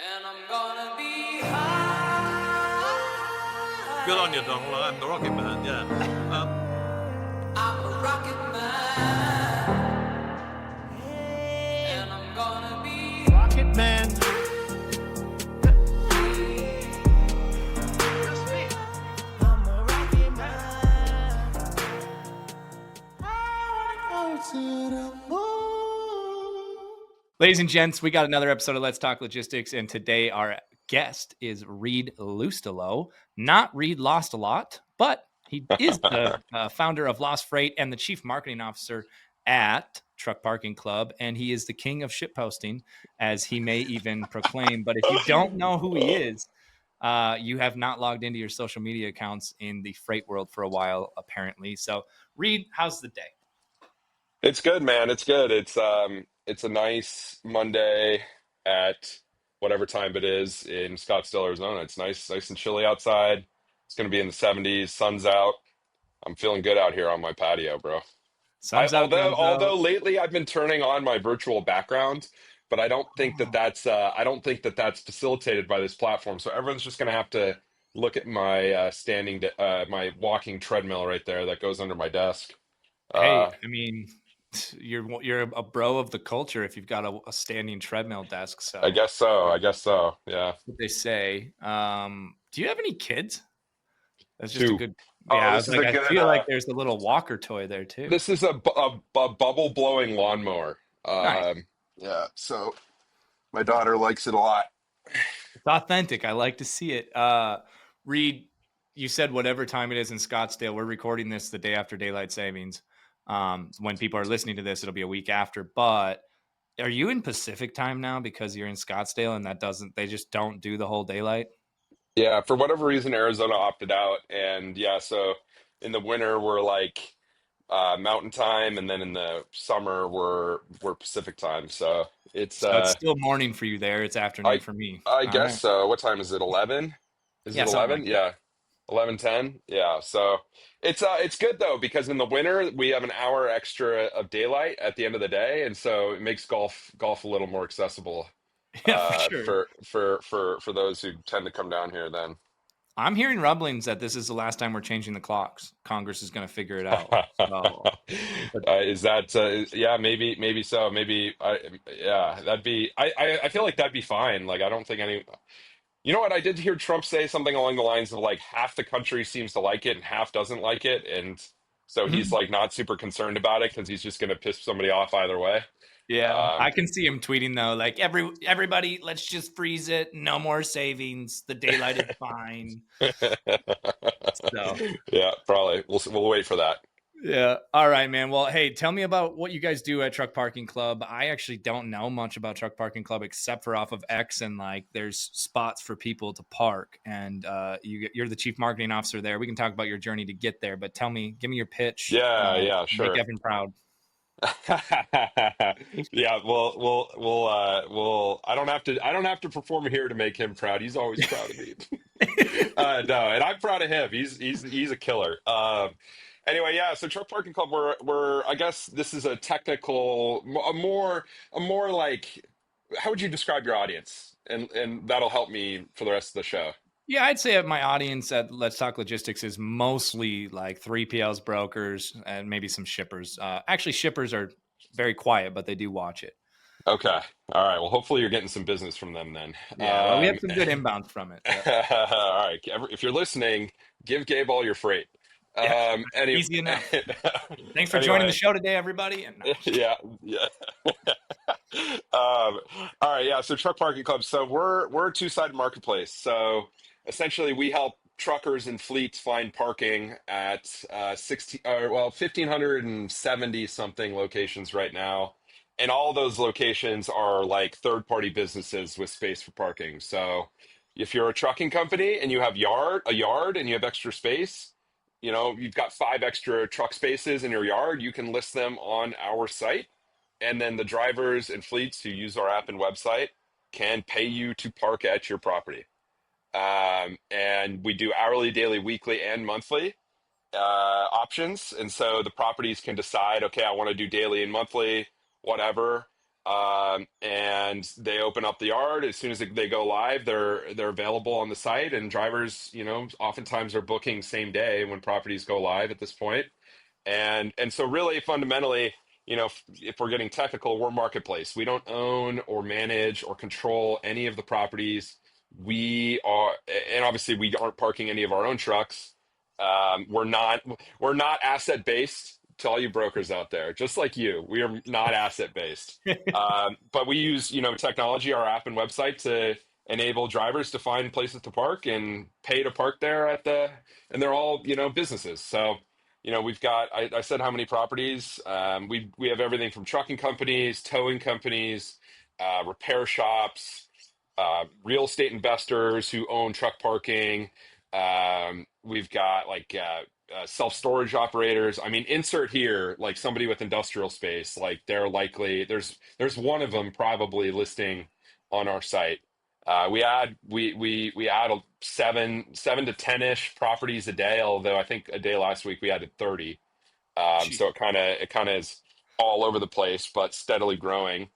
And I'm gonna be high. Good on you, Donald. I'm the Rocket Man, yeah. I'm a rocket man. And I'm gonna be Rocket Man. I'm a rocket man. Ladies and gents, we got another episode of Let's Talk Logistics, and today our guest is Reed Loustalot, not Reed Loustalot, but he is the founder of Lost Freight and the chief marketing officer at Truck Parking Club, and he is the king of shitposting, as he may even proclaim. But if you don't know who he is, you have not logged into your social media accounts in the freight world for a while, apparently. So, Reed, how's the day? It's good, man. It's good. It's a nice Monday at whatever time it is in Scottsdale, Arizona. It's nice and chilly outside. It's going to be in the 70s. Sun's out. I'm feeling good out here on my patio, bro. I Sun's out, although guns out. although lately I've been turning on my virtual background, but I don't think that that's facilitated by this platform. So everyone's just going to have to look at my my walking treadmill right there that goes under my desk. Hey, Uh, I mean, you're a bro of the culture if you've got a standing treadmill desk. I So guess so. I guess so. Yeah. that's what they say. Do you have any kids? That's just a Two. good. Oh, Yeah, I this was is like, a I good. feel like there's a little walker toy there too. This is a bubble blowing lawnmower. Nice. Yeah. So my daughter likes it a lot. It's authentic. I like to see it. Reed, you said whatever time it is in Scottsdale. We're recording this the day after daylight savings. When people are listening to this, it'll be a week after. But are you in Pacific time now because you're in Scottsdale and they just don't do the whole daylight? Yeah. For whatever reason, Arizona opted out, and yeah. So in the winter we're like Mountain Time, and then in the summer we're Pacific Time. So it's So it's still morning for you there. It's afternoon I for me. I All guess right. so. What time is it? 11? Is Yeah, it something like 11? that. Yeah. 11:10. Yeah. So it's good though because in the winter we have an hour extra of daylight at the end of the day, and so it makes golf a little more accessible Yeah, for sure. for those who tend to come down here then. I'm hearing rumblings that this is the last time we're changing the clocks. Congress is going to figure it out. So, but Is that yeah, maybe so. Maybe yeah, that'd be I feel like that'd be fine. Like I don't think any. You know what? I did hear Trump say something along the lines of like half the country seems to like it and half doesn't like it, and so he's mhm. like not super concerned about it because he's just going to piss somebody off either way. Yeah, Um, I can see him tweeting though, like everybody, let's just freeze it. No more savings. The daylight is fine. So yeah, probably. We'll wait for that. yeah. All right, man. Well, hey, tell me about what you guys do at Truck Parking Club. I actually don't know much about Truck Parking Club except for off of X, and like there's spots for people to park. And you're the chief marketing officer there. We can talk about your journey to get there, but give me your pitch. Yeah, Make sure. Evan proud. Yeah, I don't have to perform here to make him proud. He's always proud of me. No, and I'm proud of him. He's a killer. Anyway, yeah. So Truck Parking Club, we're I guess this is a technical, a more like, how would you describe your audience? And that'll help me for the rest of the show. Yeah, I'd say my audience at Let's Talk Logistics is mostly like 3PLs, brokers, and maybe some shippers. Actually, shippers are very quiet, but they do watch it. Okay. All right. Well, hopefully you're getting some business from them then. Yeah, well, we have some good inbounds from it. Yeah, All right. If you're listening, give Gabe all your freight. yeah, Anyway, easy enough. Thanks for joining the anyway, show today, everybody. And yeah. All right, yeah. So Truck Parking Club. So we're a two-sided marketplace. So essentially, we help truckers and fleets find parking at 1,570 something locations right now, and all those locations are like third-party businesses with space for parking. So if you're a trucking company and you have a yard, and you have extra space. You know, you've got 5 extra truck spaces in your yard, you can list them on our site, and then the drivers and fleets who use our app and website can pay you to park at your property. And we do hourly, daily, weekly, and monthly options. And so the properties can decide, okay, I want to do daily and monthly, whatever. And they open up the yard as soon as they go live. They're available on the site, and drivers, oftentimes are booking same day when properties go live at this point. And so really fundamentally, if we're getting technical, we're marketplace. We don't own or manage or control any of the properties. We are, and obviously we aren't parking any of our own trucks. We're not asset based. To all you brokers out there, just like you, we are not asset based. But we use, technology, our app and website to enable drivers to find places to park and pay to park there and they're all, businesses. So, we've got, I said how many properties. We have everything from trucking companies, towing companies, repair shops, real estate investors who own truck parking. We've got like self-storage operators. I mean, insert here like somebody with industrial space. Like they're likely there's one of them probably listing on our site. We add 7 to 10-ish properties a day. Although I think a day last week we added 30. Jeez. So it kind of is all over the place, but steadily growing.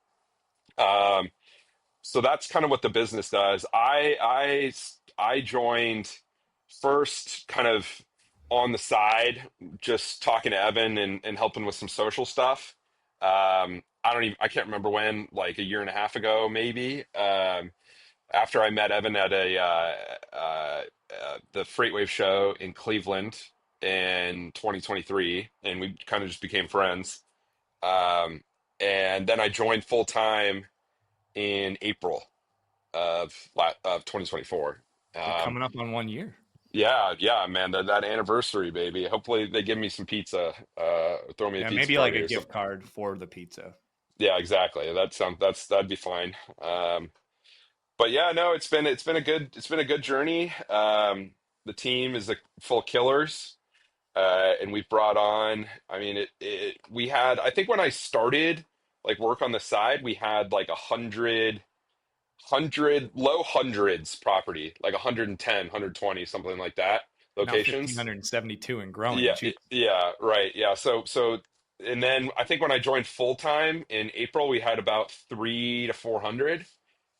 Um, so that's kind of what the business does. I joined first kind of on the side, just talking to Evan and helping with some social stuff. I can't remember when, like a year and a half ago, maybe. After I met Evan at the Freightwave show in Cleveland in 2023, and we kind of just became friends. Um, and then I joined full time in April of 2024. We're Um, coming up on 1 year. yeah, yeah, man, that anniversary, baby. Hopefully they give me some pizza, throw me a Yeah, pizza maybe like party a or gift something. card for the pizza. Yeah, exactly. That'd be fine. But yeah, no, it's been a good journey. The team is full of killers, and we've brought on. I mean, we had. I think when I started like work on the side, we had like 100 low hundreds property, like 110, 120, something like that, Now locations. 1,572 and growing. Yeah, Jeez. yeah, right. Yeah. So and then I think when I joined full time in April, we had about 3 to 400,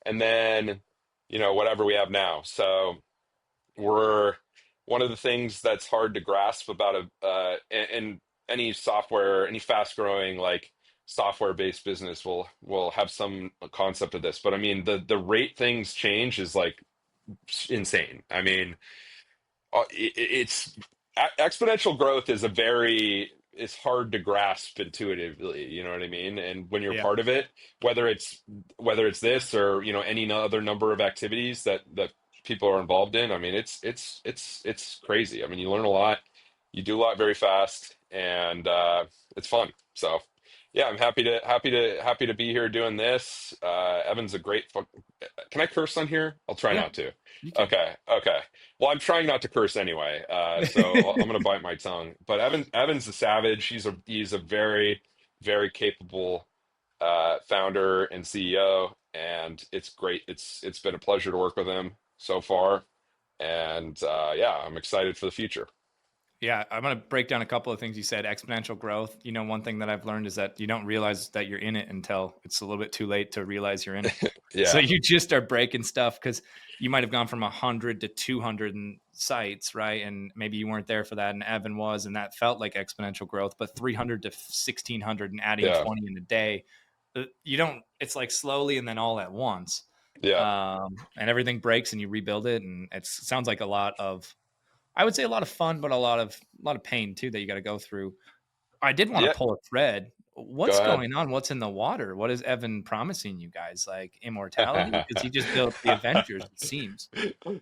and then whatever we have now. So we're one of the things that's hard to grasp about and any software, any fast growing like software based business will have some concept of this. But I mean, the rate things change is like insane. I mean, it's exponential growth is it's hard to grasp intuitively, you know what I mean? And when you're Yeah. part of it, whether it's this or any other number of activities that people are involved in, I mean it's crazy. I mean, you learn a lot, you do a lot very fast, and it's fun. So yeah, I'm happy to be here doing this. Evan's a great can I curse on here? I'll try Yeah, not to. you can. Okay. Well, I'm trying not to curse anyway, so I'm gonna bite my tongue. But Evan's a savage. He's a very, very capable founder and CEO, and it's great. It's been a pleasure to work with him so far, and yeah, I'm excited for the future. Yeah, I'm going to break down a couple of things you said. Exponential growth. One thing that I've learned is that you don't realize that you're in it until it's a little bit too late to realize you're in it. So Yeah, you just start breaking stuff because you might have gone from 100 to 200 sites, right? And maybe you weren't there for that, and Evan was, and that felt like exponential growth. But 300 to 1,600 and adding yeah, 20 in a day, you don't. It's like slowly and then all at once, yeah, and everything breaks and you rebuild it, and it sounds like a lot of, I would say, a lot of fun, but a lot of pain too that you got to go through. I did want yeah. to pull a thread. Go What's ahead. going on? What's in the water? What is Evan promising you guys? Like immortality? Because he just built the Avengers, it seems.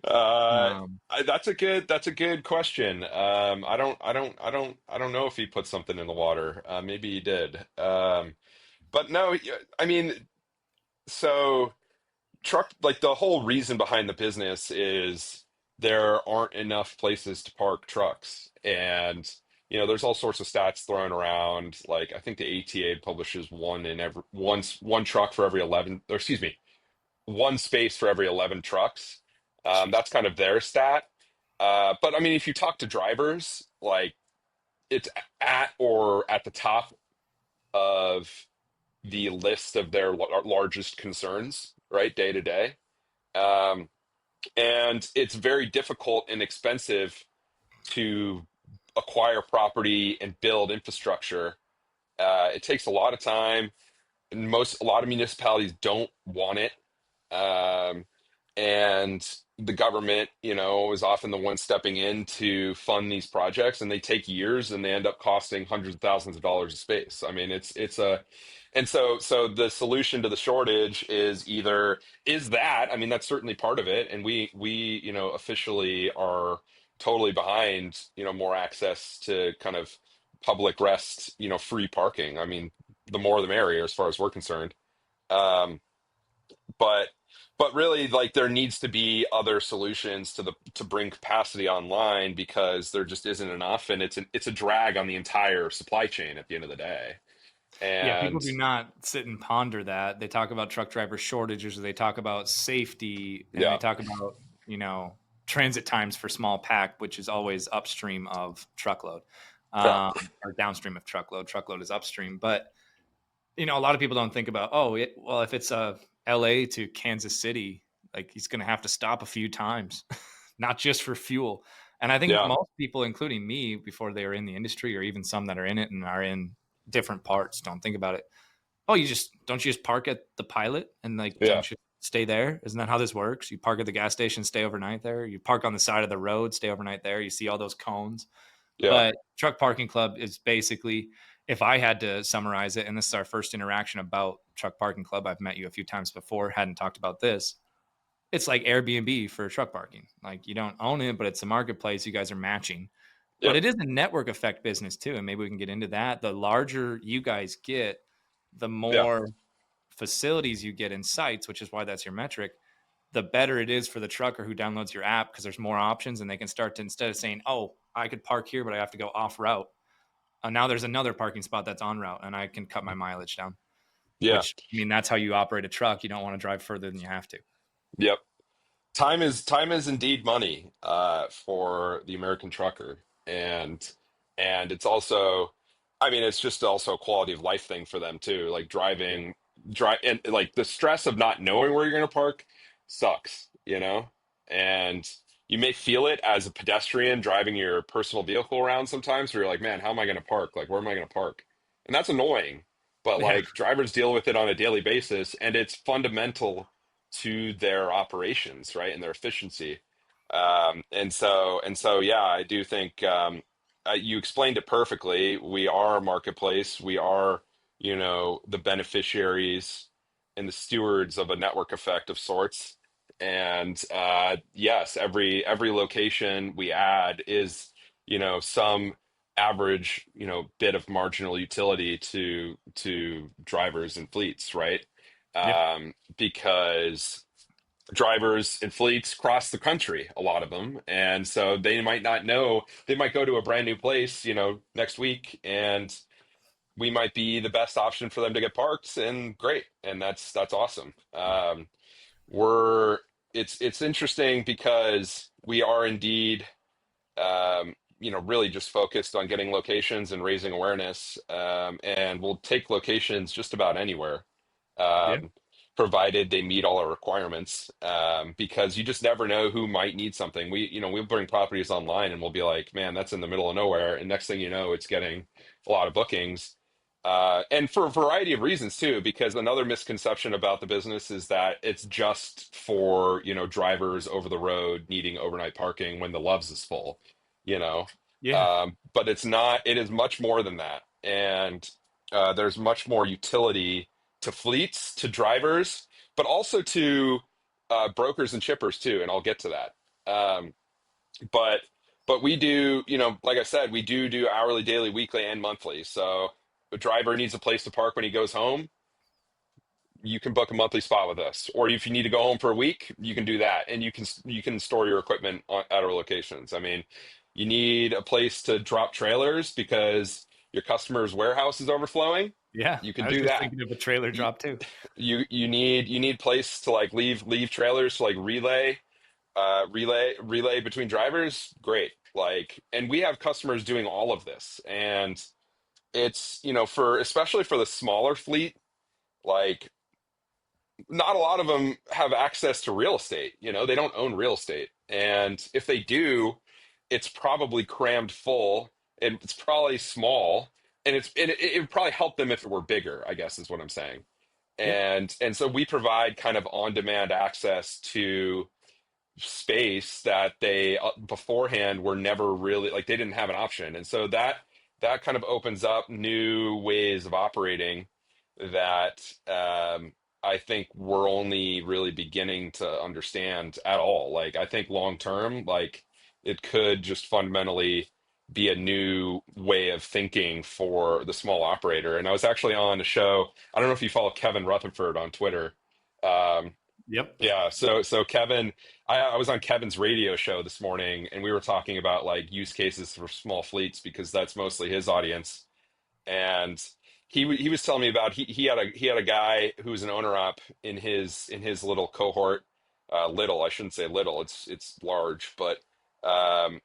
Uh, Um, that's a good question. I don't know if he put something in the water. Maybe he did. But no, I mean, so truck, like the whole reason behind the business is there aren't enough places to park trucks. And there's all sorts of stats thrown around. Like I think the ATA publishes one truck for every 11, or excuse me, one space for every 11 trucks. Jeez. That's kind of their stat. But I mean, if you talk to drivers, like it's at or at the top of the list of their largest concerns, right, day to day. Um, and it's very difficult and expensive to acquire property and build infrastructure. It takes a lot of time, and a lot of municipalities don't want it. Um, and the government, is often the one stepping in to fund these projects, and they take years, and they end up costing hundreds of thousands of dollars a space. I mean, and so the solution to the shortage is that. I mean, that's certainly part of it, and we officially are totally behind more access to kind of public rest, free parking. I mean, the more the merrier, as far as we're concerned. Um, but really, like, there needs to be other solutions to bring capacity online, because there just isn't enough, and it's a drag on the entire supply chain at the end of the day. Yeah, people And do not sit and ponder that. They talk about truck driver shortages, or they talk about safety, and they yeah, talk about, you know, transit times for small pack, which is always upstream of truckload, yeah, or downstream of truckload. Truckload is upstream. But, a lot of people don't think about, well, if it's LA to Kansas City, like he's going to have to stop a few times, not just for fuel. And I think yeah, most people, including me, before they are in the industry, or even some that are in it and are in different parts, don't think about it. Oh, you just park at the Pilot and, like, yeah, don't you stay there? Isn't that how this works? You park at the gas station, stay overnight there. You park on the side of the road, stay overnight there. You see all those cones. yeah, But Truck Parking Club is basically, if I had to summarize it, and this is our first interaction about Truck Parking Club, I've met you a few times before, hadn't talked about this. It's like Airbnb for truck parking. Like, you don't own it, but it's a marketplace. You guys are matching. But yep, it is a network effect business too, and maybe we can get into that. The larger you guys get, the yeah, more facilities you get in sites, which is why that's your metric, the better it is for the trucker who downloads your app, because there's more options, and they can start to, instead of saying, oh, I could park here, but I have to go off route. Now there's another parking spot that's on route, and I can cut my mileage down, yeah, which, I mean, that's how you operate a truck. You don't want to drive further than you have to. yep. Time is indeed money, for the American trucker, and it's also, I mean, it's just also a quality of life thing for them too. Like, Yeah. drive, and like the stress of not knowing where you're going to park sucks, and you may feel it as a pedestrian driving your personal vehicle around sometimes, where you're like, man, how am I going to park? Like, where am I going to park? And that's annoying, but Yeah. like, drivers deal with it on a daily basis, and it's fundamental to their operations, right, and their efficiency. And so, yeah, I do think, you explained it perfectly. We are a marketplace. We are, the beneficiaries and the stewards of a network effect of sorts. And yes, every location we add is, some average, bit of marginal utility to drivers and fleets, right? Yeah. Because drivers and fleets cross the country, a lot of them, and so they might not know. They might go to a brand new place, next week, and we might be the best option for them to get parked, and great, and that's awesome. We're It's interesting because we are indeed, really just focused on getting locations and raising awareness, and we'll take locations just about anywhere, Yeah. um, provided they meet all our requirements. Because you just never know who might need something. We'll bring properties online, and we'll be like, man, that's in the middle of nowhere, and next thing you know, it's getting a lot of bookings. And for a variety of reasons too, because another misconception about the business is that it's just for, drivers over the road needing overnight parking when the Loves is full, you know. Yeah. But it's not. It is much more than that, and there's much more utility to fleets, to drivers, but also to brokers and shippers too. And I'll get to that. But we do, like I said, we do hourly, daily, weekly, and monthly. So the driver needs a place to park when he goes home, you can book a monthly spot with us. Or if you need to go home for a week, you can do that, and you can store your equipment at our locations. I mean, you need a place to drop trailers because your customer's warehouse is overflowing. Yeah. You can I was do just that. thinking of a trailer You drop too. you need place to, like, leave trailers to, like, relay between drivers. Great. Like, and we have customers doing all of this, and it's, for especially for the smaller fleet, like not a lot of them have access to real estate. You know, they don't own real estate. And if they do, it's probably crammed full and it's probably small. And it would probably help them if it were bigger, I guess is what I'm saying. Yep. And so we provide kind of on-demand access to space that they beforehand were never really like they didn't have an option. And so that kind of opens up new ways of operating that I think we're only really beginning to understand at all. Like I think long term, like it could just fundamentally be a new way of thinking for the small operator. And I was actually on a show. I don't know if you follow Kevin Rutherford on Twitter. Um, Yep. yeah, so Kevin, I was on Kevin's radio show this morning, and we were talking about like use cases for small fleets because that's mostly his audience. And he was telling me about he had a guy who was an owner op in his little cohort, little I shouldn't say little, it's large, but um,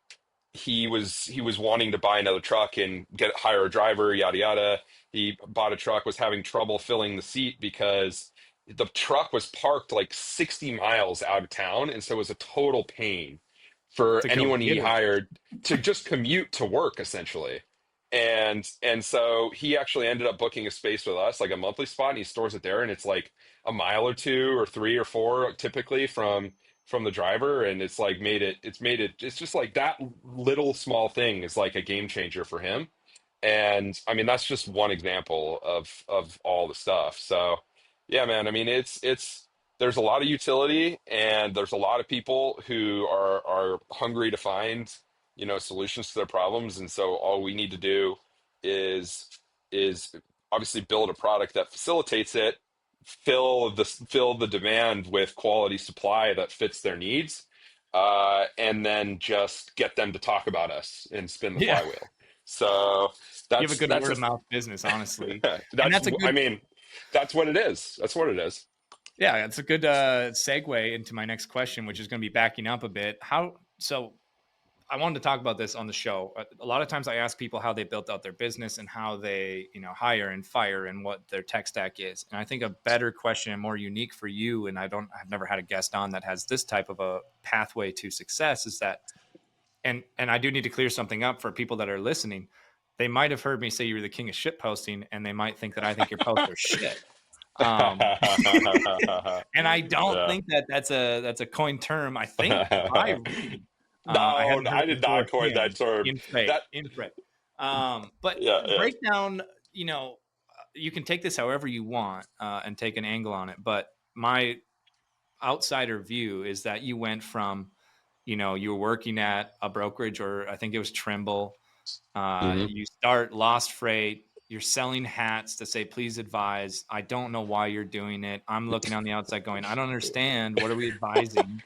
he was wanting to buy another truck and get hire a driver, yada yada. He bought a truck, was having trouble filling the seat because the truck was parked like 60 miles out of town, and so it was a total pain for To go anyone he get it. hired to just commute to work essentially. And so he actually ended up booking a space with us, like a monthly spot, and he stores it there, and it's like a mile or two or three or four typically from the driver, and it's just like that little small thing is like a game changer for him. And I mean that's just one example of all the stuff. So yeah, man, I mean it's there's a lot of utility and there's a lot of people who are hungry to find, you know, solutions to their problems. And so all we need to do is is obviously build a product that facilitates it, fill the demand with quality supply that fits their needs, and then just get them to talk about us and spin the Yeah. flywheel. So You have a good that's word a of mouth business, honestly. And that's that's a I good, mean that's what it is. That's what it is. yeah, it's a good segue into my next question, which is going to be backing up a bit. So I wanted to talk about this on the show. A lot of times I ask people how they built out their business and how they, hire and fire and what their tech stack is. And I think a better question and more unique for you, and I've never had a guest on that has this type of a pathway to success is that, and I do need to clear something up for people that are listening. They might have heard me say you were the king of shit posting, and they might think that I think your posts are shit. Um, and I don't Yeah. think that that's a coined term. I think by Reed. I No, hadn't heard I it did before not coin that him term. in Freight, That in Freight. But yeah, yeah. break down, you can take this however you want and take an angle on it. But my outsider view is that you went from, you were working at a brokerage, or I think it was Trimble. Hmm. You start Lost Freight. You're selling hats to say, please advise. I don't know why you're doing it. I'm looking on the outside going, I don't understand. What are we advising?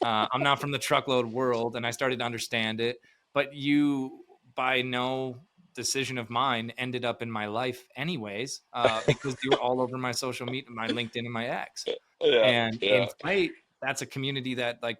I'm not from the truckload world, and I started to understand it. But you, by no decision of mine, ended up in my life anyways, because you were all over my social media, my LinkedIn, and my X. Yeah, And in yeah. Freight, that's a community that like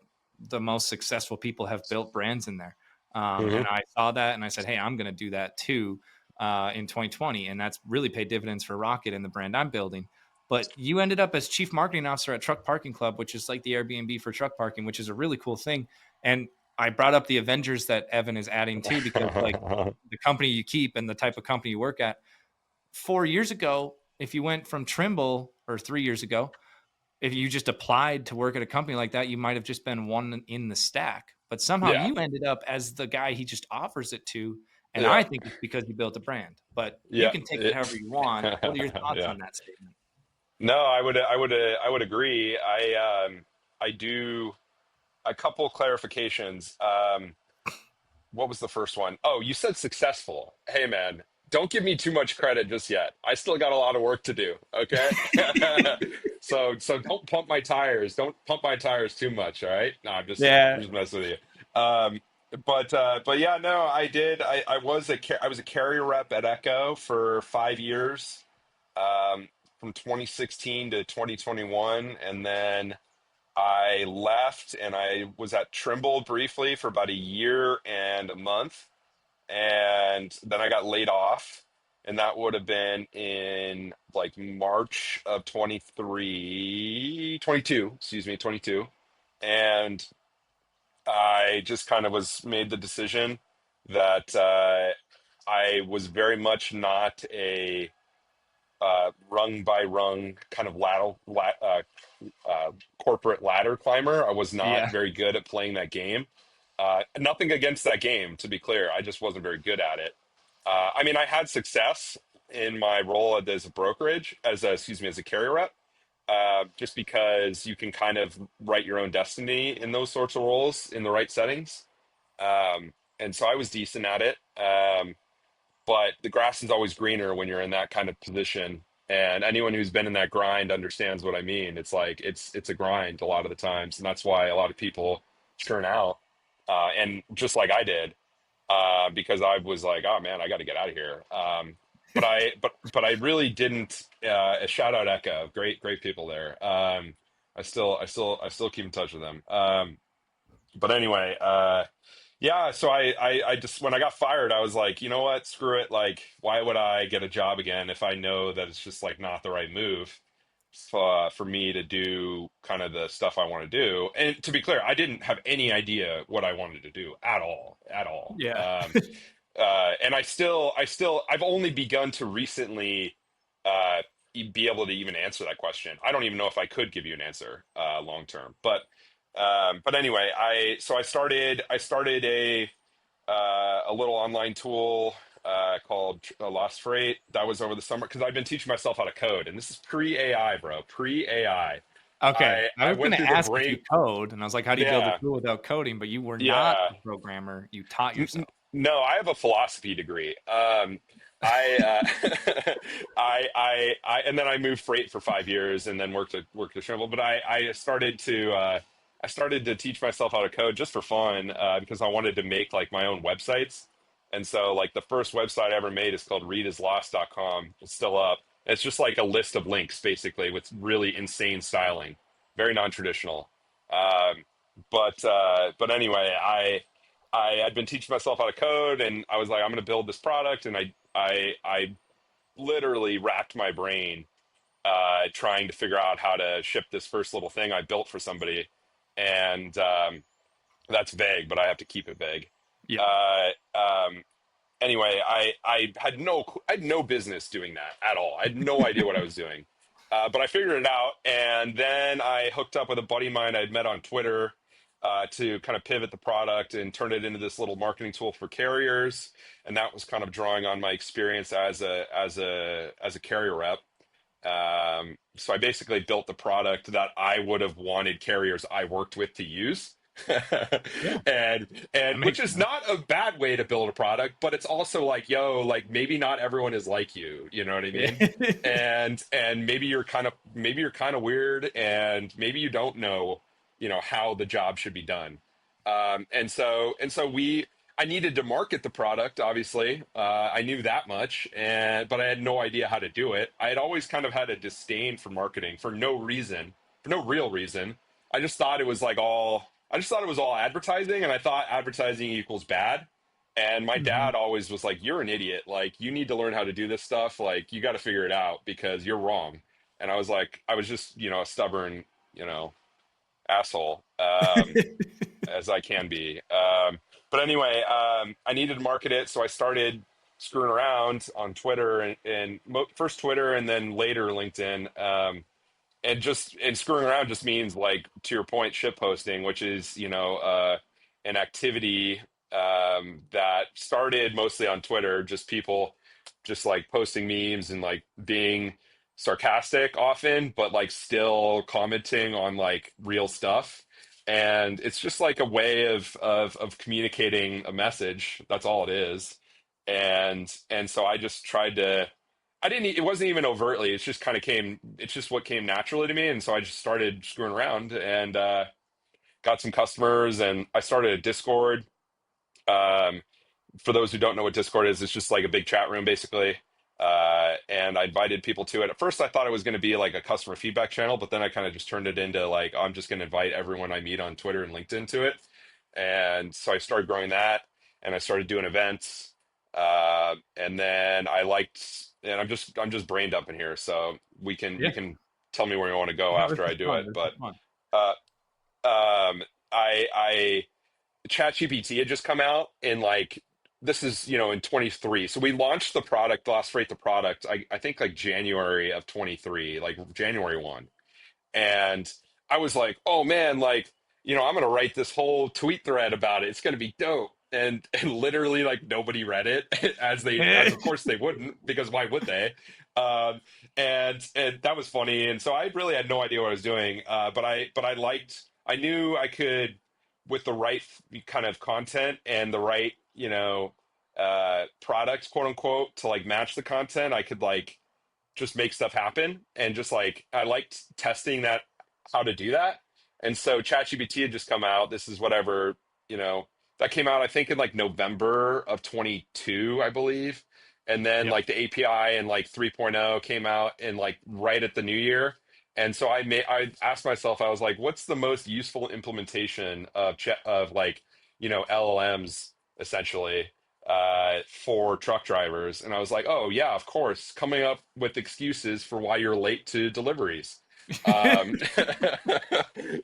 the most successful people have built brands in there. And Hmm. I saw that, and I said, hey, I'm going to do that too in 2020, and that's really paid dividends for Rocket and the brand I'm building. But you ended up as chief marketing officer at Truck Parking Club, which is like the Airbnb for truck parking, which is a really cool thing. And I brought up the Avengers that Evan is adding too, because like the company you keep and the type of company you work at. 4 years ago, if you went from Trimble, or 3 years ago, if you just applied to work at a company like that, you might have just been one in the stack. But somehow Yeah, you ended up as the guy he just offers it to. And yeah, I think it's because you built a brand. But you yeah, can take it however you want. What are your thoughts yeah. on that statement? No, I would agree. I do a couple clarifications. What was the first one? Oh, you said successful. Hey, man, don't give me too much credit just yet. I still got a lot of work to do. Okay. So don't pump my tires. Don't pump my tires too much. All right. No, I'm Yeah. just messing with you. But yeah, no, I did. I was a carrier rep at Echo for 5 years, from 2016 to 2021, and then I left and I was at Trimble briefly for about a year and a month, and then I got laid off. and that would have been in like March of 22. And I just kind of was made the decision that I was very much not a rung by rung kind of corporate ladder climber. I was not Yeah. very good at playing that game. Nothing against that game, to be clear. I just wasn't very good at it. I mean, I had success in my role as a brokerage, as a carrier rep, just because you can kind of write your own destiny in those sorts of roles in the right settings. And so I was decent at it. But the grass is always greener when you're in that kind of position. And anyone who's been in that grind understands what I mean. It's like it's a grind a lot of the times, and that's why a lot of people churn out. And just like I did, because I was like, oh man, I got to get out of here. But I really didn't. A shout out Echo, great people there. I still keep in touch with them. But anyway, yeah, so I just when I got fired, I was like, you know what, screw it. Like, why would I get a job again if I know that it's just like not the right move for me to do kind of the stuff I want to do. And to be clear, I didn't have any idea what I wanted to do at all, at all. Yeah. And I've only begun to recently be able to even answer that question. I don't even know if I could give you an answer long term, but anyway, I started a little online tool called Lost Freight. That was over the summer because I've been teaching myself how to code, and this is pre AI, bro, pre AI. Okay. I I I was going went to through the ask if you brain. code, and I was like, how do you build a Yeah, tool without coding? But you were not yeah. a programmer. You taught N- n- yourself. no, I have a philosophy degree. And then I moved freight for 5 years, and then worked at Trimble. But I started to teach myself how to code just for fun because I wanted to make like my own websites. And so like the first website I ever made is called readislost.com. It's still up. It's just like a list of links basically with really insane styling, very non-traditional. Um, but anyway, I had been teaching myself how to code, and I was like, I'm going to build this product, and I literally racked my brain trying to figure out how to ship this first little thing I built for somebody, and that's vague, but I have to keep it vague. Yeah. Uh, um, anyway, I had no business doing that at all. I had no idea what I was doing, but I figured it out, and then I hooked up with a buddy of mine I'd met on Twitter to kind of pivot the product and turn it into this little marketing tool for carriers, and that was kind of drawing on my experience as a carrier rep. So I basically built the product that I would have wanted carriers I worked with to use. Yeah. and That and which makes is sense. not a bad way to build a product, but it's also like, yo, like maybe not everyone is like you know what I mean? And maybe you're kind of weird, and maybe you don't know, how the job should be done. And so I needed to market the product, obviously. I knew that much, but I had no idea how to do it. I had always kind of had a disdain for marketing for no reason, for no real reason. I just thought it was like all I just thought it was all advertising, and I thought advertising equals bad. And my Mhm. dad always was like, "You're an idiot. Like, you need to learn how to do this stuff. Like, you got to figure it out because you're wrong." And I was like, I was just, a stubborn, asshole. As I can be. But anyway, I needed to market it, so I started screwing around on Twitter and first Twitter and then later LinkedIn. And screwing around just means, like, to your point, ship posting, which is an activity that started mostly on Twitter, just people just like posting memes and like being sarcastic often, but like still commenting on like real stuff. And it's just like a way of communicating a message. That's all it is. And so I just tried to I didn't. It wasn't even overtly. It's just kind of came. It's just what came naturally to me, and so I just started screwing around and got some customers, and I started a Discord. Um, for those who don't know what Discord is, it's just like a big chat room, basically. And I invited people to it. At first, I thought it was going to be like a customer feedback channel, but then I kind of just turned it into like, I'm just going to invite everyone I meet on Twitter and LinkedIn to it. And so I started growing that, and I started doing events. And then I liked, and I'm just brain dumping here, so Yeah. you can tell me where you want to go No, this after I is do fun. it. This is But fun. uh, I ChatGPT had just come out in like this is in 23. So we launched the product, Last Freight the product, I think like January of 23, like January 1. And I was like, oh man, like, I'm gonna write this whole tweet thread about it. It's gonna be dope. And literally like nobody read it as of course they wouldn't, because why would they? Um, and that was funny. And so I really had no idea what I was doing. I knew I could, with the right kind of content and the right, product, quote unquote, to like match the content, I could like just make stuff happen. And just like I liked testing that, how to do that. And so ChatGPT had just come out. This is whatever, you know, that came out I think in like November of 22, I believe. And then Yep. like the API and like 3.0 came out in like right at the new year. And so I asked myself, I was like, what's the most useful implementation of like, LLMs essentially for truck drivers. And I was like, oh, yeah, of course, coming up with excuses for why you're late to deliveries. Um,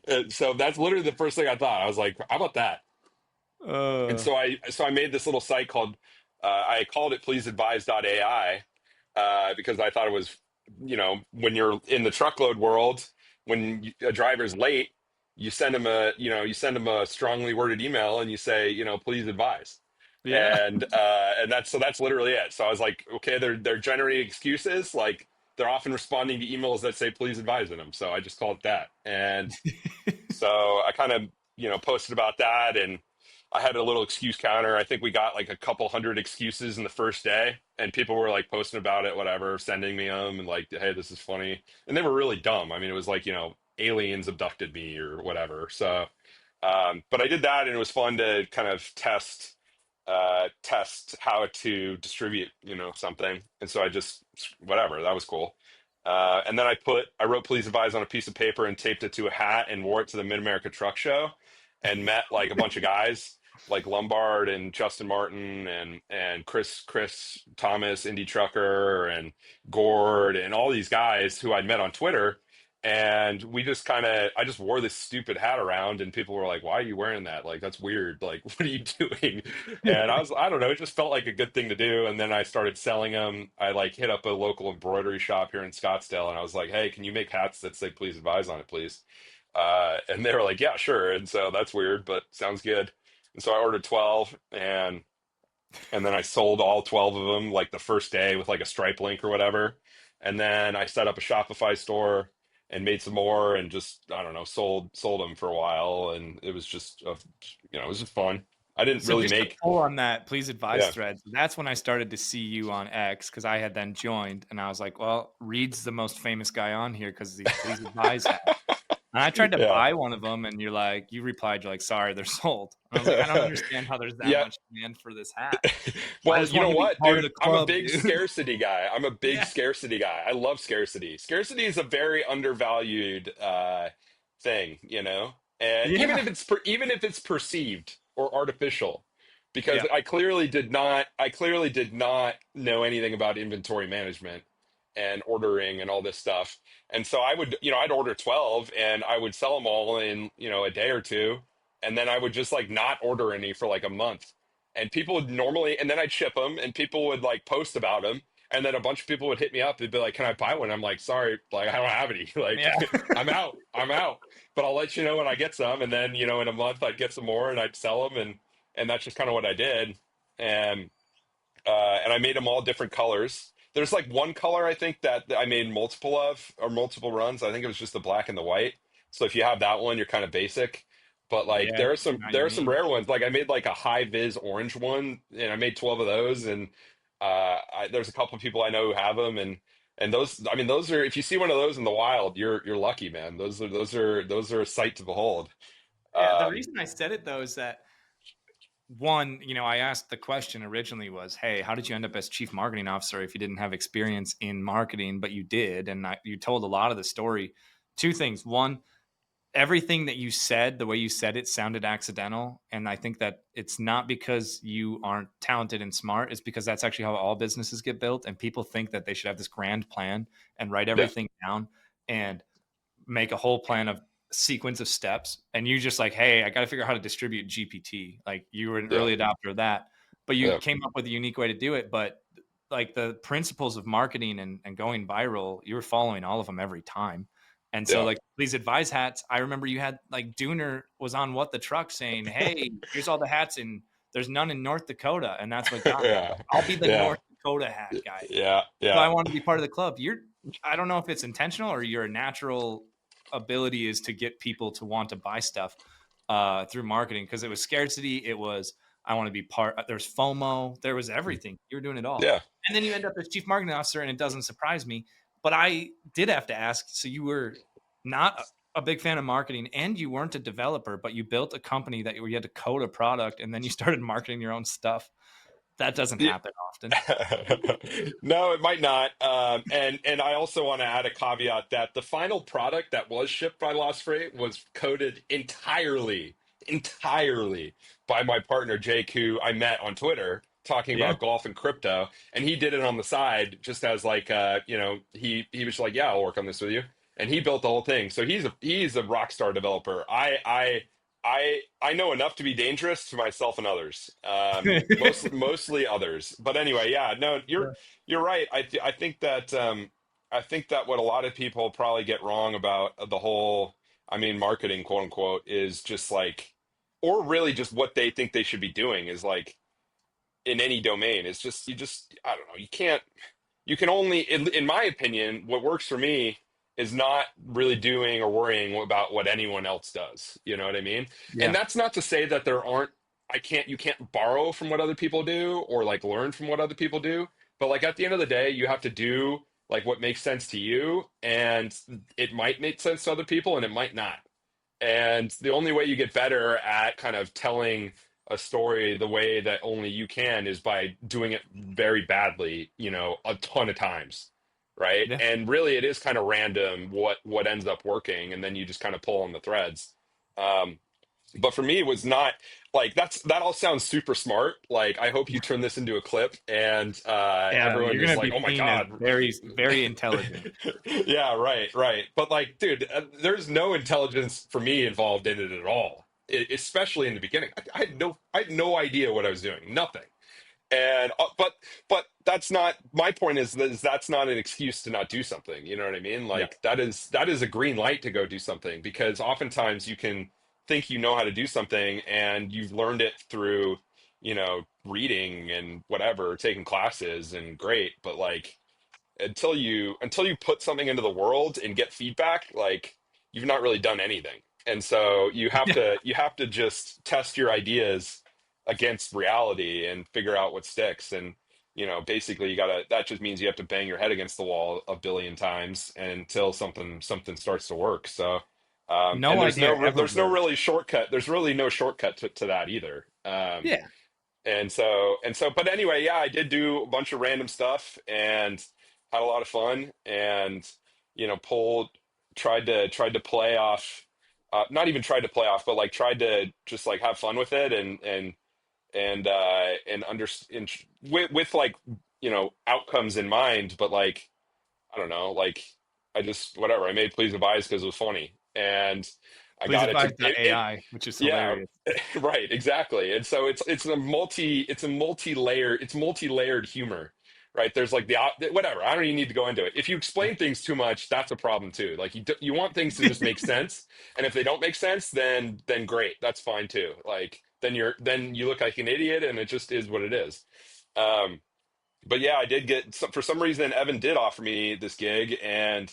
and so that's literally the first thing I thought. I was like, how about that? And uh, so I made this little site called I called it pleaseadvise.ai because I thought it was, when you're in the truckload world, when a driver's late, you send them a strongly worded email and you say, please advise. yeah. And that's literally it. So I was like, okay, they're generating excuses, like they're often responding to emails that say please advise in them. So I just called it that. And so I kind of, posted about that, and I had a little excuse counter. I think we got like a couple hundred excuses in the first day, and people were like posting about it, whatever, sending me them and like, hey, this is funny. And they were really dumb. I mean, it was like, aliens abducted me or whatever. So, but I did that, and it was fun to kind of test how to distribute, something. And so I just, whatever, that was cool. And then I wrote please advise on a piece of paper and taped it to a hat and wore it to the Mid America Truck Show and met like a bunch of guys like Lombard and Justin Martin and Chris Thomas, Indie Trucker, and Gord, and all these guys who I'd met on Twitter. And we just I just wore this stupid hat around, and people were like, why are you wearing that? Like, that's weird. Like, what are you doing? And I don't know, it just felt like a good thing to do. And then I started selling them. I like hit up a local embroidery shop here in Scottsdale, and I was like, hey, can you make hats that say please advise on it, please? And they were like, yeah, sure. And so that's weird, but sounds good. And so I ordered 12, and then I sold all 12 of them like the first day with like a Stripe link or whatever. And then I set up a Shopify store and made some more, and just, I don't know, sold them for a while. And it was just, it was just fun. I didn't So really just to make, pull on that please advise yeah. thread, that's when I started to see you on X, because I had then joined and I was like, well, Reed's the most famous guy on here because of these please advise hats. And I tried to Yeah. buy one of them, and you replied, you're like, sorry, they're sold. And I was like, I don't understand how there's that Yeah. much demand for this hat. I Well, just you know want to be what, part of dude? the I'm a club, big dude. scarcity guy. I'm a big Yeah. scarcity guy. I love scarcity. Scarcity is a very undervalued thing, and Yeah. even if it's perceived or artificial, because Yeah. I clearly did not know anything about inventory management and ordering and all this stuff. And so I would, I'd order 12 and I would sell them all in, a day or two. And then I would just like not order any for like a month. And people would normally, and then I'd ship them, and people would like post about them. And then a bunch of people would hit me up. They'd be like, can I buy one? I'm like, sorry, like, I don't have any. Like, Yeah. I'm out. But I'll let you know when I get some. And then, in a month, I'd get some more and I'd sell them. And that's just kind of what I did. And, and I made them all different colors. There's like one color I think that I made multiple of, or multiple runs. I think it was just the black and the white. So if you have that one, you're kind of basic. But like Yeah. Not there are some unique. rare ones. Like I made like a high vis orange one, and I made 12 of those. And there's a couple of people I know who have them, and those, I mean, those are, if you see one of those in the wild, you're lucky, man. Those are a sight to behold. Yeah. The Um, reason I said it though is that one, I asked the question originally was, hey, how did you end up as chief marketing officer if you didn't have experience in marketing, but you did, and you told a lot of the story. Two things. One, everything that you said, the way you said it sounded accidental. And I think that it's not because you aren't talented and smart, it's because that's actually how all businesses get built. And people think that they should have this grand plan and write Yeah, everything down and make a whole plan of sequence of steps. And you just like, hey, I got to figure out how to distribute GPT. Like you were an yeah, early adopter of that, but you yeah, came up with a unique way to do it. But like the principles of marketing and going viral, you were following all of them every time. And so yeah, like these advice hats, I remember you had like Dooner was on What the Truck saying, hey, here's all the hats and there's none in North Dakota. And that's what got me. yeah, I'll be the yeah, North Dakota hat guy. yeah, So yeah. I want to be part of the club. I don't know if it's intentional or your natural ability is to get people to want to buy stuff through marketing because it was scarcity. It was, I want to be part. There's FOMO. There was everything. You were doing it all. Yeah. And then you end up as chief marketing officer and it doesn't surprise me. But I did have to ask. So you were not a big fan of marketing and you weren't a developer, but you built a company that where you had to code a product and then you started marketing your own stuff. That doesn't happen often. No, it might not. And I also want to add a caveat that the final product that was shipped by Lost Freight was coded entirely by my partner Jake, who I met on Twitter talking Yeah. about golf and crypto, and he did it on the side just as like he was like, yeah, I'll work on this with you, and he built the whole thing. So he's a rock star developer. I know enough to be dangerous to myself and others. Mostly others. But anyway, yeah, no, you're right. I think that what a lot of people probably get wrong about the whole, I mean, marketing, quote unquote, is just like, or really just what they think they should be doing is like in any domain. It's just I don't know. You can only, in my opinion, what works for me is not really doing or worrying about what anyone else does. You know what I mean? And Yeah. that's not to say that there aren't, you can't borrow from what other people do or like learn from what other people do. But like at the end of the day, you have to do like what makes sense to you. And it might make sense to other people and it might not. And the only way you get better at kind of telling a story the way that only you can is by doing it very badly, a ton of times, right? Yeah. And really, it is kind of random what ends up working, and then you just kind of pull on the threads. Um, but for me, it was not like that all sounds super smart. Like I hope you turn this into a clip, and Yeah, everyone you're is gonna like, be "Oh my seen as god." very, very intelligent. Yeah, right. But like, dude, there's no intelligence for me involved in it at all. Especially in the beginning, I had no idea what I was doing, nothing. And but that's not my point. Is that's not an excuse to not do something. You know what I mean? Yeah. Like that is a green light to go do something because oftentimes you can think you know how to do something and you've learned it through reading and whatever, taking classes and great, but like until you put something into the world and get feedback, like you've not really done anything. And so Yeah. you have to just test your ideas against reality and figure out what sticks. And basically that just means you have to bang your head against the wall a billion times until something starts to work. So and No idea ever there's no works. really shortcut. There's really no shortcut to that either. Yeah. But anyway, yeah, I did do a bunch of random stuff and had a lot of fun and pulled tried to play off, not even tried to play off, but like tried to just like have fun with it and under and with like outcomes in mind, but like I don't know, like I just whatever I made Please Advise because it was funny and I Please got it to advise AI, which is yeah, hilarious. right, exactly. And so it's multi-layered humor, right? There's like whatever. I don't even need to go into it. If you Yeah. explain things too much, that's a problem too. Like you want things to just make sense, and if they don't make sense, then great, that's fine too. Like then you look like an idiot, and it just is what it is. Um, but yeah, I did get for some reason Evan did offer me this gig, and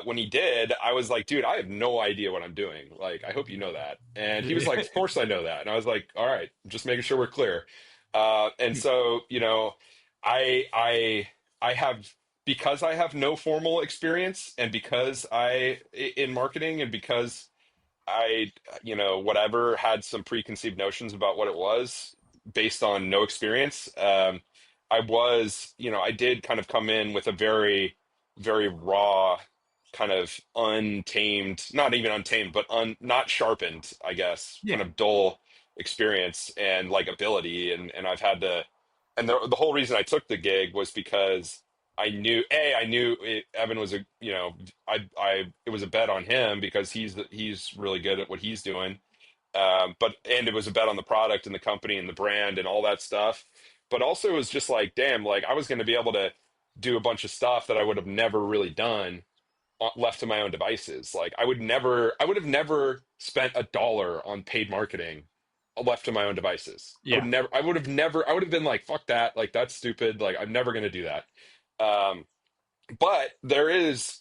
when he did, I was like, dude, I have no idea what I'm doing. Like, I hope you know that. And he was like, of course I know that. And I was like, all right, just making sure we're clear. And so I have because I have no formal experience, and because in marketing, and because I, whatever, had some preconceived notions about what it was based on no experience. I did kind of come in with a very, very raw. kind of untamed, not even untamed, but not sharpened, I guess, kind Yeah. of dull experience and like ability. And I've had to, and the whole reason I took the gig was because I knew Evan was it was a bet on him because he's really good at what he's doing. And it was a bet on the product and the company and the brand and all that stuff. But also it was just like, damn, like I was going to be able to do a bunch of stuff that I would have never really done left to my own devices. Like I would have never spent a dollar on paid marketing left to my own devices. Yeah. I would have been like, fuck that. Like that's stupid. Like I'm never going to do that. Um, but there is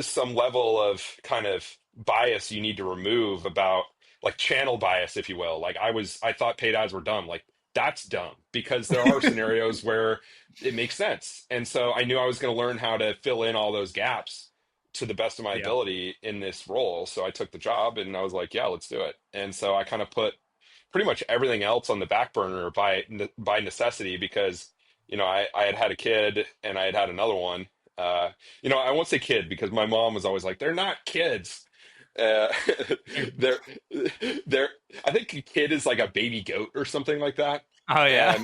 some level of kind of bias you need to remove about like channel bias, if you will. Like I thought paid ads were dumb. Like that's dumb because there are scenarios where it makes sense. And so I knew I was going to learn how to fill in all those gaps to the best of my Yeah. ability in this role. So I took the job and I was like, yeah, let's do it. And so I kind of put pretty much everything else on the back burner by necessity because I had a kid and I had another one. I won't say kid because my mom was always like, they're not kids. Uh, they're they're. I think a kid is like a baby goat or something like that. Oh yeah.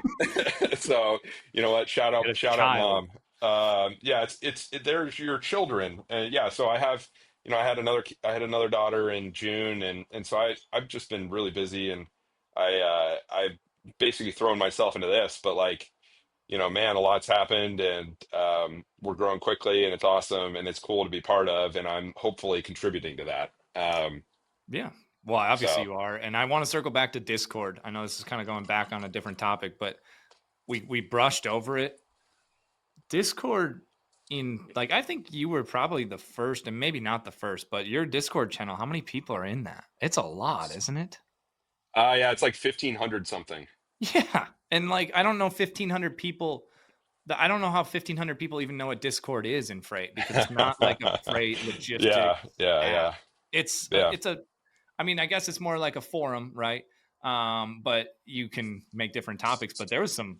And so you know what? Get a Shout out, child. mom. Yeah, there's your children, and yeah. So I have, I had another daughter in June, and so I've just been really busy, and I've basically thrown myself into this, but like man, a lot's happened and we're growing quickly and it's awesome and it's cool to be part of. And I'm hopefully contributing to that. Yeah. Well, obviously So, you are. And I want to circle back to Discord. I know this is kind of going back on a different topic, but we brushed over it. Discord I think you were probably the first and maybe not the first, but your Discord channel, how many people are in that? It's a lot, isn't it? yeah, it's like 1,500 something. Yeah. And like, I don't know 1,500 people. I don't know how 1,500 people even know what Discord is in freight because it's not like a freight Yeah, logistics yeah, app. yeah, yeah, It's a I mean, I guess it's more like a forum, right? But you can make different topics. But there's some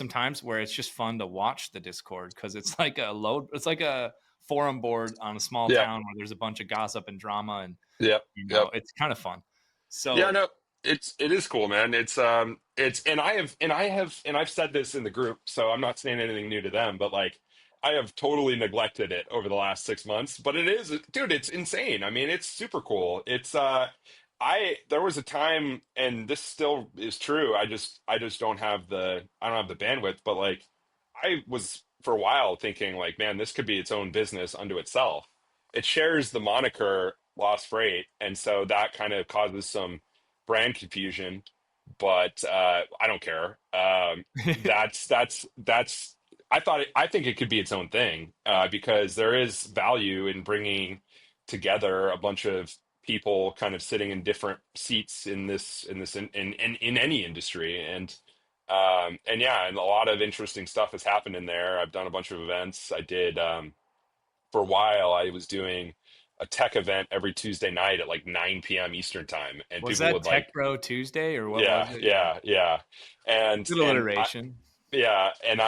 times where it's just fun to watch the Discord because it's like a forum board on a small yeah, town where there's a bunch of gossip and drama and yep, yep. it's kind of fun. Yeah, So no, it is cool, man. And I've said this in the group, so I'm not saying anything new to them, but like I have totally neglected it over the last 6 months. But it is, dude, it's insane. I mean, it's super cool. There was a time, and this still is true. I just I don't have the bandwidth, but like I was for a while thinking like, man, this could be its own business unto itself. It shares the moniker Lost Freight, and so that kind of causes some brand confusion. But I don't care. That's. I think it could be its own thing because there is value in bringing together a bunch of people kind of sitting in different seats in any industry and yeah, and a lot of interesting stuff has happened in there. I've done a bunch of events. I did for a while. I was doing a tech event every Tuesday night at like 9 p.m. Eastern time, and was people that would like, Tech Bro Tuesday or what was yeah, it? Yeah. yeah, yeah, and Good and I, alliteration. yeah, and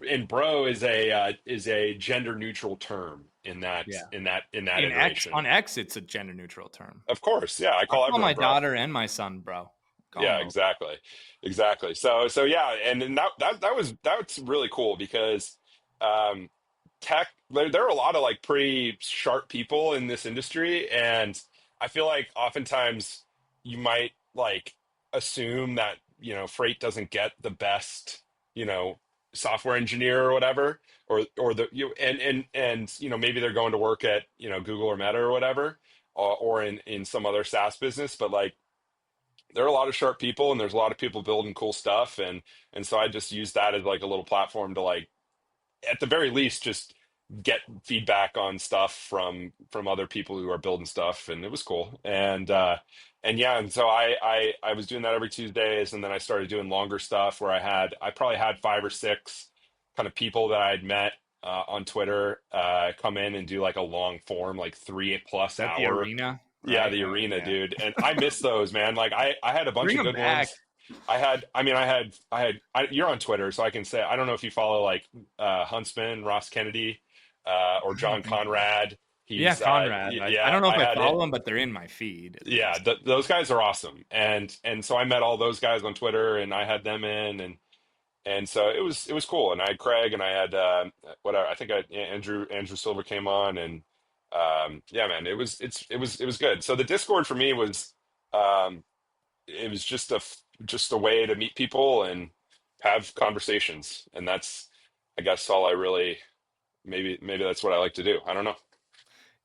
and bro is a gender neutral term in Yeah. that iteration. On X, it's a gender neutral term. Of course, yeah, I I call call my everyone bro. daughter and my son bro. Call them Yeah, both. exactly. So yeah, and then that's really cool because um, tech there are a lot of like pretty sharp people in this industry, and I feel like oftentimes you might like assume that freight doesn't get the best you know software engineer or whatever, or the you and maybe they're going to work at Google or Meta or whatever, or in some other SaaS business, but like there are a lot of sharp people and there's a lot of people building cool stuff and so I just use that as like a little platform to like at the very least just get feedback on stuff from other people who are building stuff, and it was cool. And yeah, and so I was doing that every Tuesdays, and then I started doing longer stuff where I probably had 5 or 6 kind of people that I had met on Twitter come in and do like a long form like 3+ That the hour. arena, Yeah, right? the arena, Yeah. dude. And I miss those, man. Like I had a bunch Bring of them good back. ones. You're on Twitter, so I can say, I don't know if you follow like Huntsman, Ross Kennedy. or I don't John think so. Conrad. Yeah, He's Conrad. I yeah, don't know if I I had it. follow them, but they're in my feed at Yeah, least. those guys are awesome. And so I met all those guys on Twitter, and I had them in, and so it was cool. And I had Craig, and I had whatever. I think Andrew Silver came on, and yeah, man, it was good. So the Discord for me was um, it was just a way to meet people and have conversations, and that's I guess all I really maybe that's what I like to do. I don't know.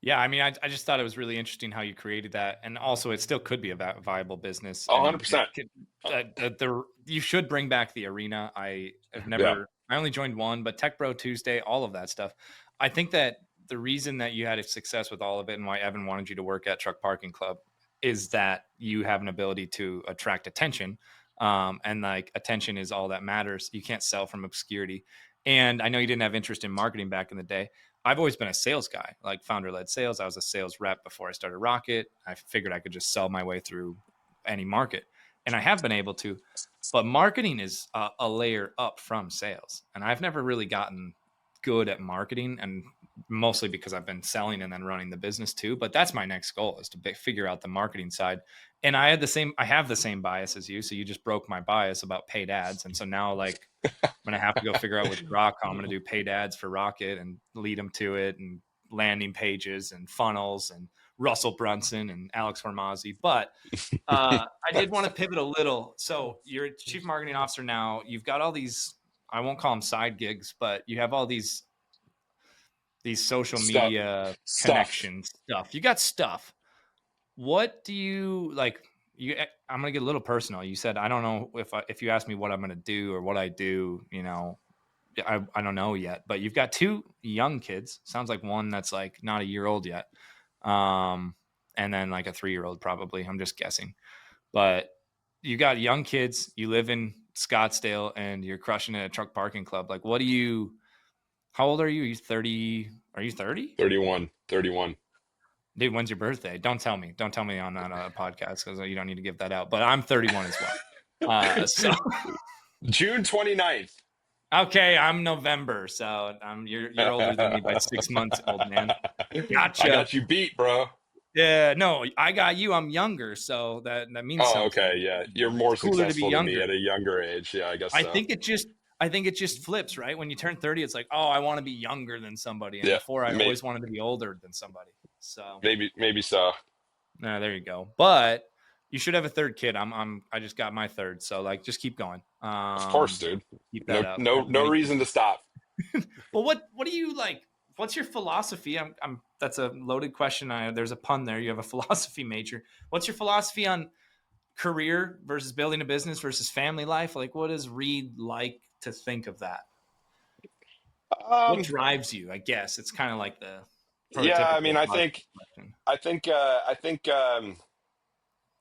Yeah, I mean, I just thought it was really interesting how you created that, and also it still could be a viable business, and it 100%. could, you should bring back the arena. I have Yeah. never, I only joined one, but Tech Bro Tuesday, all of that stuff. I think that the reason that you had a success with all of it, and why Evan wanted you to work at Truck Parking Club, is that you have an ability to attract attention, and like attention is all that matters. You can't sell from obscurity, and I know you didn't have interest in marketing back in the day. I've always been a sales guy, like founder led sales. I was a sales rep before I started Rocket. I figured I could just sell my way through any market, and I have been able to. But marketing is a layer up from sales, and I've never really gotten good at marketing, and mostly because I've been selling and then running the business too. But that's my next goal, is to figure out the marketing side. And I have the same bias as you. So you just broke my bias about paid ads, and so now like I'm gonna have to go figure out with Grok how I'm gonna do paid ads for Rocket and lead them to it, and landing pages and funnels and Russell Brunson and Alex Hormozzi. But I did want to pivot a little. So you're a chief marketing officer now. You've got all these, I won't call them side gigs, but you have all these social Stuff. media Stuff. connection stuff. You got stuff. What do you like? I'm gonna get a little personal. You said I don't know if you ask me what I'm gonna do or what I do. I don't know yet, but you've got two young kids. Sounds like one that's like not a year old yet. And then like a 3-year old probably. I'm just guessing. But you got young kids, you live in Scottsdale and you're crushing it at Truck Parking Club. Like how old are you? Are you 30? 31. 31. Dude, when's your birthday? Don't tell me. Don't tell me on that podcast, because you don't need to give that out. But I'm 31 as well. So June 29th. okay, I'm November, so you're older than me by 6 months, old man. I Gotcha. got you beat, bro. Yeah, no, I got you. I'm younger, so that means Oh, something. okay. Yeah. You're more It's cooler to be successful than me younger. at a younger age. Yeah, I guess I so. think it just I think it just flips, right? When you turn 30, it's like, oh, I want to be younger than somebody, and Yeah. before I always wanted to be older than somebody. So, Maybe so. there you go. But you should have a third kid. I just got my third, so like, just keep going. Of course, dude. Keep that No, up. no, Have no many reason kids. to stop. Well, what do you like? What's your philosophy? I'm that's a loaded question. There's a pun there. You have a philosophy major. What's your philosophy on career versus building a business versus family life? Like, what does Reed like to think of that? What Um, drives you? I guess it's kind of like the yeah, I mean, prototypical I podcast think, question. I think, I think,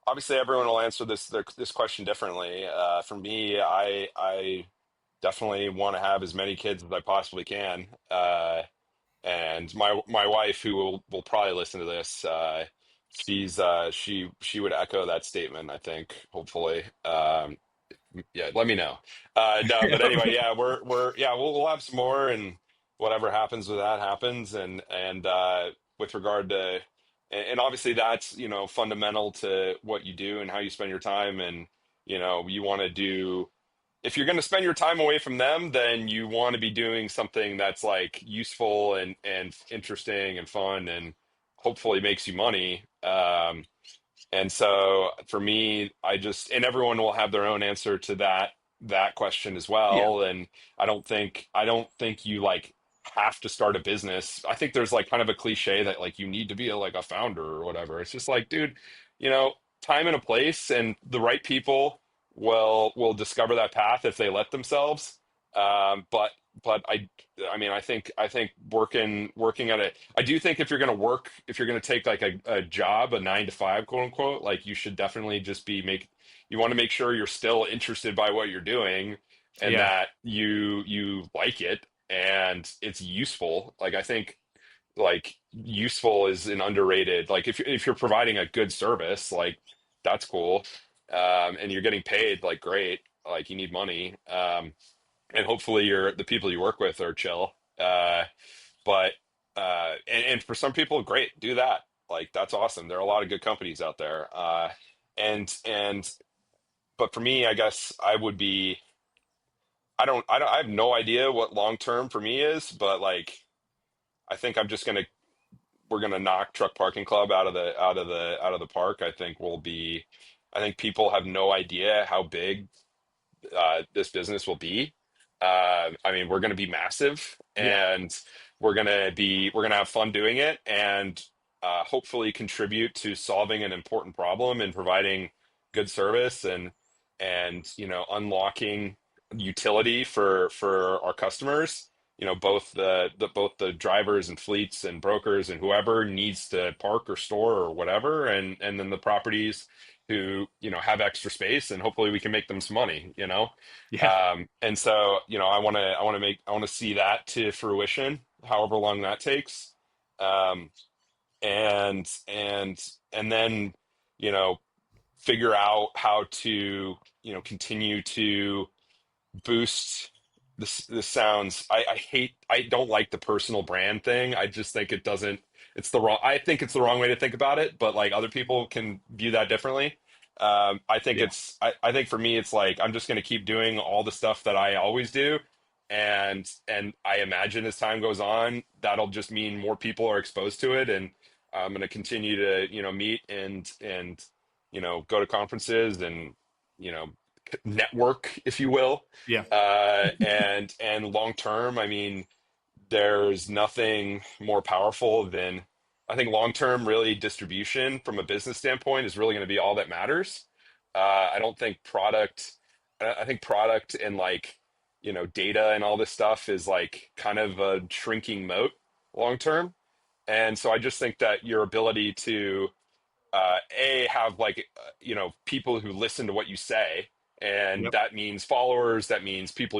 obviously everyone will answer this question differently. For me, I definitely want to have as many kids as I possibly can. And my wife, who will probably listen to this, she would echo that statement, I think, hopefully. Yeah, let me know. No, but anyway, yeah, yeah, we'll have some more, and whatever happens with that happens. And with regard to, and obviously that's, fundamental to what you do and how you spend your time. And you want to do, if you're going to spend your time away from them, then you want to be doing something that's like useful and interesting and fun, and hopefully makes you money. And so for me, and everyone will have their own answer to that question as Yeah, well. And I don't think you like have to start a business. I think there's like kind of a cliche that like you need to be like a founder or whatever. It's just like, dude, you know, time and a place and the right people will discover that path if they let themselves. But I mean, I think working at it. I do think if you're going to take like a job, a 9 to 5, quote unquote, like you should definitely just you want to make sure you're still interested by what you're doing, and yeah, that you like it and it's useful. Like I think like useful is an underrated, like if you're providing a good service, like that's cool. And you're getting paid, like great, like you need money. And hopefully the people you work with are chill. But and for some people, great, do that. Like that's awesome. There are a lot of good companies out there. And but for me, I guess I would be. I have no idea what long term for me is, but like I think we're gonna knock Truck Parking Club out of the park. I think people have no idea how big this business will be. I mean, we're going to be massive, Yeah. and we're going to have fun doing it, and hopefully contribute to solving an important problem and providing good service and unlocking utility for our customers. Both the drivers and fleets and brokers and whoever needs to park or store or whatever, and then the properties who have extra space, and hopefully we can make them some money. Yeah. And so, I want to see that to fruition, however long that takes. Um, and then, you know, figure out how to, continue to boost this sounds I don't like the personal brand thing. I just think it doesn't it's the wrong I think it's the wrong way to think about it, but like other people can view that differently. Yeah. I think for me it's like I'm just going to keep doing all the stuff that I always do, and I imagine as time goes on that'll just mean more people are exposed to it, and I'm going to continue to meet and go to conferences and you know network, if you will. Yeah. And long term, I mean, there's nothing more powerful than I think long term, really distribution from a business standpoint is really going to be all that matters. I don't think product. I think product and like data and all this stuff is like kind of a shrinking moat long term. And so I just think that your ability to have like people who listen to what you say, and Yep. that means followers, that means people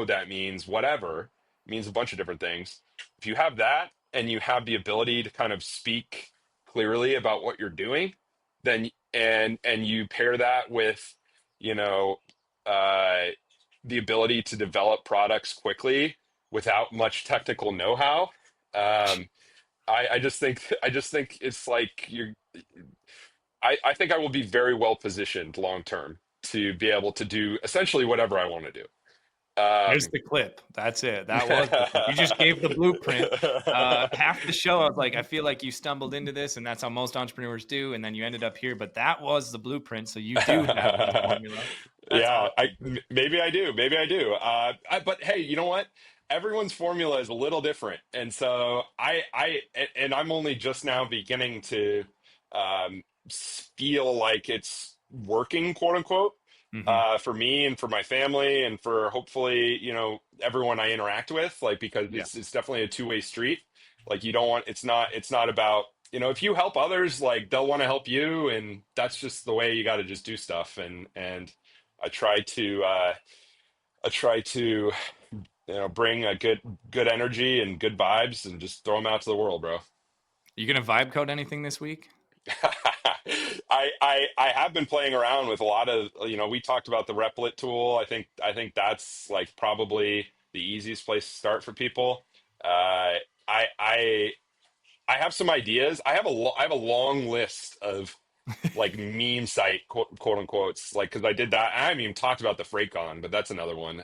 that means whatever, it means a bunch of different things. If you have that and you have the ability to kind of speak clearly about what you're doing, then and you pair that with you know uh, the ability to develop products quickly without much technical know-how. I just think it's like I think I will be very well positioned long term to be able to do essentially whatever I want to do. There's Um, the clip. That's it. That was the clip. You just gave the blueprint. Half the show, I was like, I feel like you stumbled into this, and that's how most entrepreneurs do. And then you ended up here, but that was the blueprint. So you do have the formula. That's yeah, awesome. maybe I do, maybe I do. But hey, you know what? Everyone's formula is a little different, and so and I'm only just now beginning to feel like it's working, quote unquote, Hmm. for me and for my family and for hopefully everyone I interact with. Like because Yeah. it's definitely a two-way street. Like you don't want it's not about if you help others, like they'll want to help you, and that's just the way you got to just do stuff. And I try to bring a good energy and good vibes and just throw them out to the world, bro. You gonna vibe code anything this week? I have been playing around with a lot of we talked about the Replit tool. I think that's like probably the easiest place to start for people. I I have some ideas. I have a long list of like meme site quote unquotes, like because I did that. I haven't even talked about the FreightCon, but that's another one.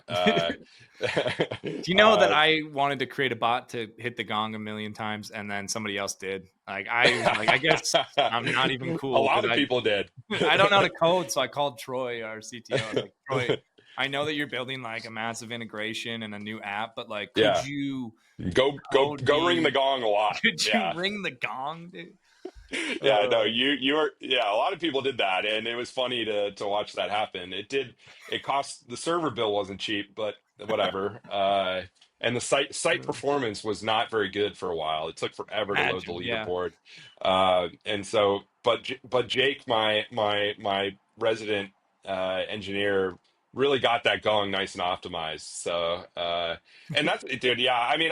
Do you know that Uh, I wanted to create a bot to hit the gong a million times, and then somebody else did? Like I was like, I guess I'm not even a cool lot because of I people did. I don't know how to code, so I called Troy, our CTO. I was like, Troy, I know that you're building like a massive integration and a new app, but like, could Yeah, you go code go ring the me? gong a lot. Could you Yeah. ring the gong, dude? Yeah, no, Uh, you were yeah, a lot of people did that, and it was funny to watch that happen. It cost the server bill wasn't cheap, but whatever. And the site performance was not very good for a while. It took forever to load the imagine, yeah. leaderboard. And so but Jake, my resident engineer, really got that going nice and optimized. So and that's it, dude. Yeah, I mean,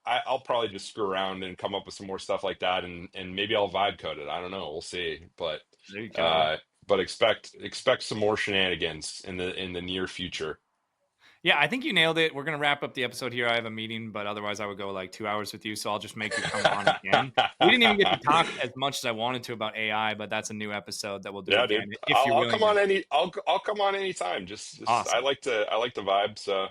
I'll probably just screw around and come up with some more stuff like that, and maybe I'll vibe code it. I don't know. We'll see. There you go. Uh, but expect some more shenanigans in the near future. Yeah, I think you nailed it. We're gonna wrap up the episode here. I have a meeting, but otherwise I would go like 2 hours with you. So I'll just make you come on again. We didn't even get to talk as much as I wanted to about AI, but that's a new episode that we'll do Yeah, again dude. if you're I'll willing come to. on I'll come on anytime. Just Awesome. I like the vibe, so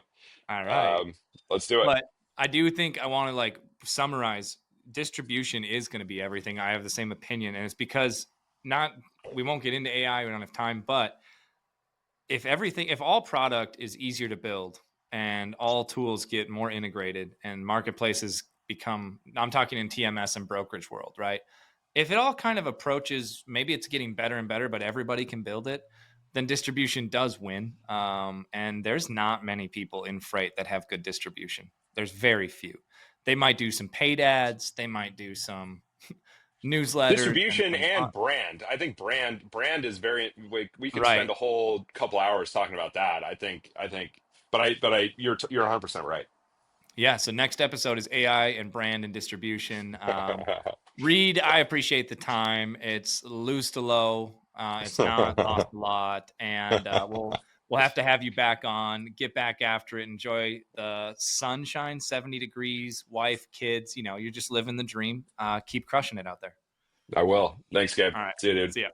All right. um let's do it. But I do think I want to like summarize distribution is going to be everything. I have the same opinion. And it's because not, we won't get into AI. We don't have time, but if all product is easier to build and all tools get more integrated and marketplaces become, I'm talking in TMS and brokerage world, right? If it all kind of approaches, maybe it's getting better and better, but everybody can build it, then distribution does win. And there's not many people in freight that have good distribution. There's very few. They might do some paid ads. They might do some newsletters and Distribution some, and brand. I think brand is very we could spend right. a whole couple hours talking about that. I think you're 100% right. Yeah. So next episode is AI and brand and distribution. Reed, I appreciate the time. It's Loustalot. It's not lost a lot, and we'll have to have you back on. Get back after it. Enjoy the sunshine, 70 degrees, wife, kids. You're just living the dream. Keep crushing it out there. I will. Thanks, Gabe. All right. See you, dude. See ya.